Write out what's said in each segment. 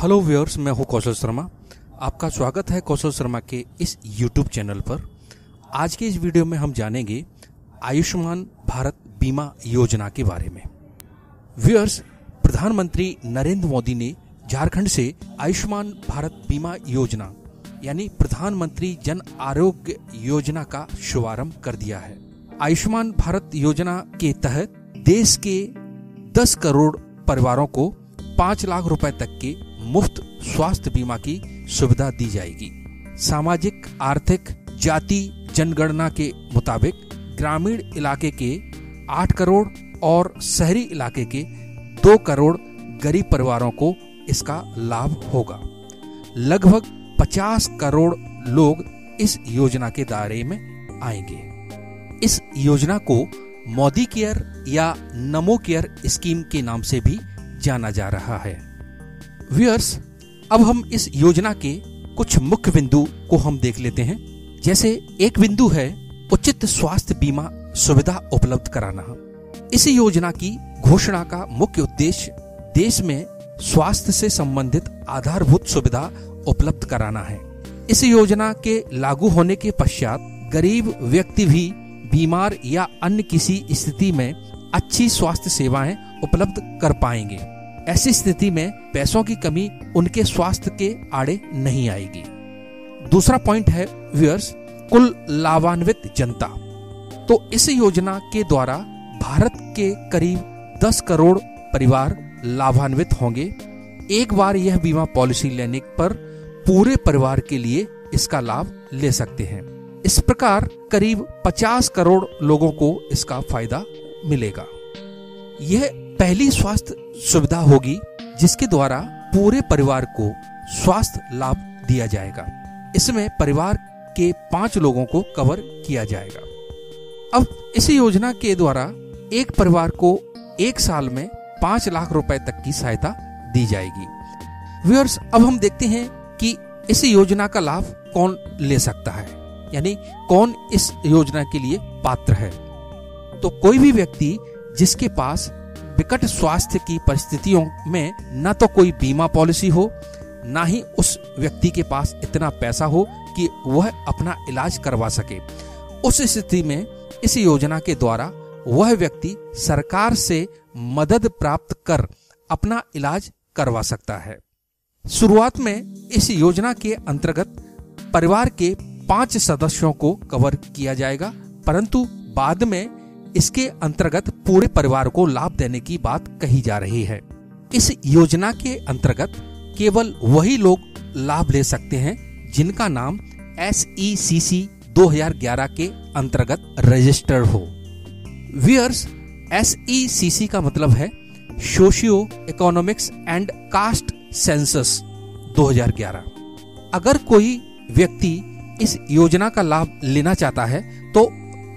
Hello viewers, मैं हूं कौशल शर्मा। आपका स्वागत है कौशल शर्मा के इस यूट्यूब चैनल पर। आज के इस वीडियो में हम जानेंगे आयुष्मान भारत बीमा योजना के बारे में। व्यूअर्स, प्रधानमंत्री नरेंद्र मोदी ने झारखंड से आयुष्मान भारत बीमा योजना यानी प्रधानमंत्री जन आरोग्य योजना का शुभारंभ कर दिया है। आयुष्मान भारत योजना के तहत देश के 10 करोड़ परिवारों को 5 लाख रुपए तक के मुफ्त स्वास्थ्य बीमा की सुविधा दी जाएगी। सामाजिक, आर्थिक, जाति जनगणना के मुताबिक ग्रामीण इलाके के 8 करोड़ और शहरी इलाके के 2 करोड़ गरीब परिवारों को इसका लाभ होगा। लगभग 50 करोड़ लोग इस योजना के दायरे में आएंगे। इस योजना को मोदी केयर या नमो केयर स्कीम के नाम से भी जाना जा रहा है। व्यूअर्स, अब हम इस योजना के कुछ मुख्य बिंदु को हम देख लेते हैं। जैसे एक बिंदु है उचित स्वास्थ्य बीमा सुविधा उपलब्ध कराना। इस योजना की घोषणा का मुख्य उद्देश्य देश में स्वास्थ्य से संबंधित आधारभूत सुविधा उपलब्ध कराना है। इस योजना के लागू होने के पश्चात गरीब व्यक्ति भी बीमार या अन्य किसी स्थिति में अच्छी स्वास्थ्य सेवाएं उपलब्ध कर पाएंगे। ऐसी स्थिति में पैसों की कमी उनके स्वास्थ्य के आड़े नहीं आएगी। दूसरा पॉइंट है व्यूअर्स, कुल लाभान्वित जनता। तो इस योजना के द्वारा भारत के करीब 10 करोड़ परिवार लाभान्वित होंगे। एक बार यह बीमा पॉलिसी लेने पर पूरे परिवार के लिए इसका लाभ ले सकते हैं। इस प्रकार करीब 50 करोड़ लोगों को इसका फायदा मिलेगा। यह पहली स्वास्थ्य सुविधा होगी जिसके द्वारा पूरे परिवार को स्वास्थ्य लाभ दिया जाएगा। इसमें परिवार के 5 लोगों को कवर किया जाएगा। अब इस योजना के द्वारा एक परिवार को 1 साल में 5 लाख रुपए तक की सहायता दी जाएगी। व्यूअर्स, अब हम देखते हैं कि इस योजना का लाभ कौन ले सकता है, यानी कौन इस योजना के लिए पात्र है। तो कोई भी व्यक्ति जिसके पास विकट स्वास्थ्य की परिस्थितियों में न तो कोई बीमा पॉलिसी हो, ना ही उस व्यक्ति के पास इतना पैसा हो कि वह अपना इलाज करवा सके, उस स्थिति में इस योजना के द्वारा वह व्यक्ति सरकार से मदद प्राप्त कर अपना इलाज करवा सकता है। शुरुआत में इस योजना के अंतर्गत परिवार के 5 सदस्यों को कवर किया जाएगा, परंतु बाद में इसके अंतर्गत पूरे परिवार को लाभ देने की बात कही जा रही है। इस योजना के अंतर्गत केवल वही लोग लाभ ले सकते हैं जिनका नाम SECC 2011 के अंतर्गत रजिस्टर्ड हो। व्यूअर्स, SECC का मतलब है socio economics and caste census 2011। अगर कोई व्यक्ति इस योजना का लाभ लेना चाहता है तो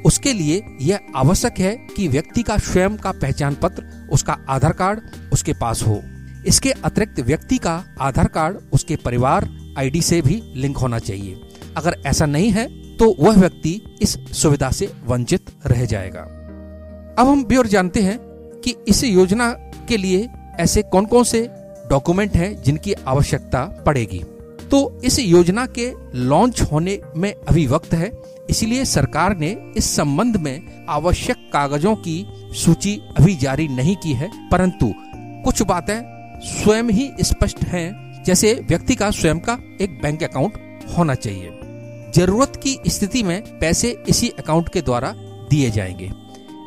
उसके लिए यह आवश्यक है कि व्यक्ति का स्वयं का पहचान पत्र, उसका आधार कार्ड उसके पास हो। इसके अतिरिक्त व्यक्ति का आधार कार्ड उसके परिवार ID से भी लिंक होना चाहिए। अगर ऐसा नहीं है तो वह व्यक्ति इस सुविधा से वंचित रह जाएगा। अब हम भी और जानते हैं कि इस योजना के लिए ऐसे कौन कौन से डॉक्यूमेंट हैं जिनकी आवश्यकता पड़ेगी। तो इस योजना के लॉन्च होने में अभी वक्त है, इसलिए सरकार ने इस संबंध में आवश्यक कागजों की सूची अभी जारी नहीं की है, परंतु कुछ बातें स्वयं ही स्पष्ट हैं। जैसे व्यक्ति का स्वयं का एक बैंक अकाउंट होना चाहिए। जरूरत की स्थिति में पैसे इसी अकाउंट के द्वारा दिए जाएंगे।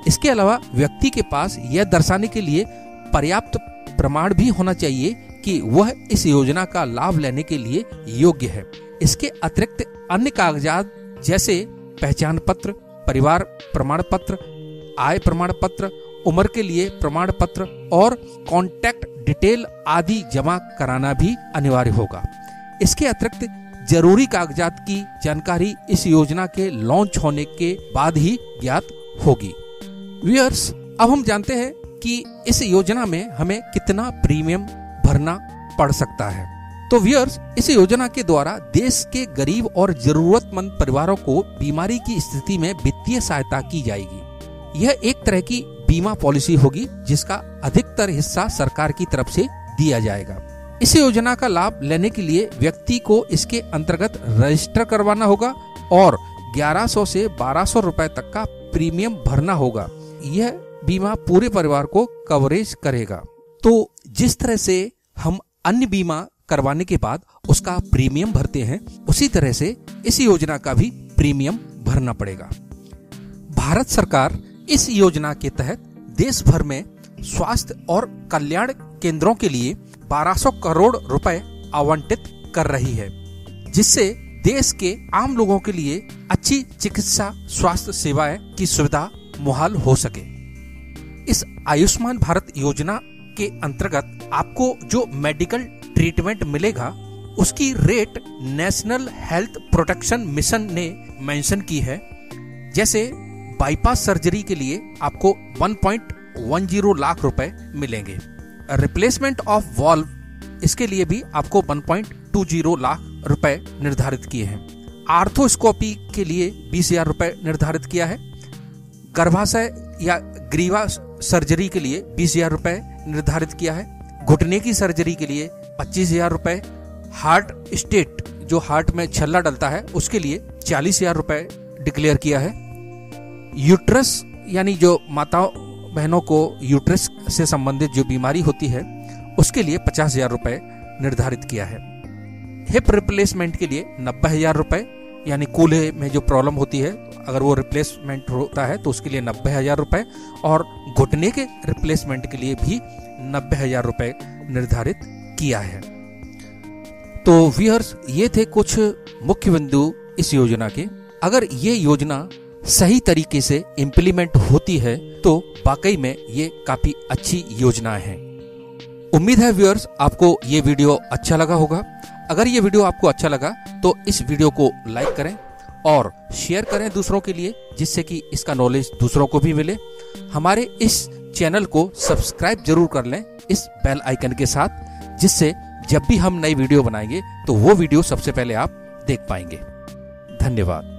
इसके अलावा व्यक्ति के पास यह दर्शाने के लिए पर्याप्त प्रमाण भी होना चाहिए कि वह इस योजना का लाभ लेने के लिए योग्य है। इसके अतिरिक्त अन्य कागजात जैसे पहचान पत्र, परिवार प्रमाण पत्र, आय प्रमाण पत्र, उम्र के लिए प्रमाण पत्र और कॉन्टैक्ट डिटेल आदि जमा कराना भी अनिवार्य होगा। इसके अतिरिक्त जरूरी कागजात की जानकारी इस योजना के लॉन्च होने के बाद ही ज्ञात होगी। व्यूअर्स, अब हम जानते हैं कि इस योजना में हमें कितना प्रीमियम भरना पड़ सकता है। तो व्यूअर्स, इस योजना के द्वारा देश के गरीब और जरूरतमंद परिवारों को बीमारी की स्थिति में वित्तीय सहायता की जाएगी। यह एक तरह की बीमा पॉलिसी होगी जिसका अधिकतर हिस्सा सरकार की तरफ से दिया जाएगा। इस योजना का लाभ लेने के लिए व्यक्ति को इसके अंतर्गत रजिस्टर करवाना होगा और 1100 से 1200 रुपए तक का प्रीमियम भरना होगा। यह बीमा पूरे परिवार को कवरेज करेगा। तो जिस तरह से हम अन्य बीमा करवाने के बाद उसका प्रीमियम भरते हैं, उसी तरह से इस योजना का भी प्रीमियम भरना पड़ेगा। भारत सरकार इस योजना के तहत देश भर में स्वास्थ्य और कल्याण केंद्रों के लिए 1200 करोड़ रुपए आवंटित कर रही है, जिससे देश के आम लोगों के लिए अच्छी चिकित्सा स्वास्थ्य सेवाएं की सुविधा मुहाल हो सके। इस आयुष्मान भारत योजना के अंतर्गत आपको जो मेडिकल ट्रीटमेंट मिलेगा उसकी rate national health protection mission ने मेंशन की है। जैसे बाईपास सर्जरी के लिए आपको 1.10 लाख रुपए मिलेंगे। रिप्लेसमेंट ऑफ वॉल्व इसके लिए भी आपको 1.20 लाख रुपए निर्धारित किए हैं। आर्थोस्कोपी के लिए 20,000 रुपए निर्धारित किया है। गर्भाशय या ग्रीवा सर्जरी के लिए 20,000 रुपए निर्धारित किया है। घुटने की सर्जरी के लिए 25,000 रुपए। हार्ट स्टेट जो हार्ट में छल्ला डलता है उसके लिए 40,000 रुपए डिक्लेयर किया है। यूट्रस यानी जो माताओं बहनों को यूट्रस से संबंधित जो बीमारी होती है उसके लिए 50,000 रुपए निर्धारित किया है। हिप रिप्लेसमेंट के लिए 90,000 रुपए, यानी कूल्हे में जो प्रॉब्लम होती है अगर वो रिप्लेसमेंट होता है तो उसके लिए 90,000 रुपए, और घुटने के रिप्लेसमेंट के लिए भी 90,000 रुपए निर्धारित किया है। तो व्यूअर्स, ये थे कुछ मुख्य बिंदु इस योजना के। अगर ये योजना सही तरीके से इम्प्लीमेंट होती है तो वाकई में ये काफी अच्छी योजना है। उम्मीद है व्यूअर्स आपको ये वीडियो अच्छा लगा होगा। अगर ये वीडियो आपको अच्छा लगा तो इस वीडियो को लाइक करें और शेयर करें दूसरों के लिए, जिससे कि इसका नॉलेज दूसरों को भी मिले। हमारे इस चैनल को सब्सक्राइब जरूर कर लें इस बेल आइकन के साथ, जिससे जब भी हम नई वीडियो बनाएंगे तो वो वीडियो सबसे पहले आप देख पाएंगे। धन्यवाद।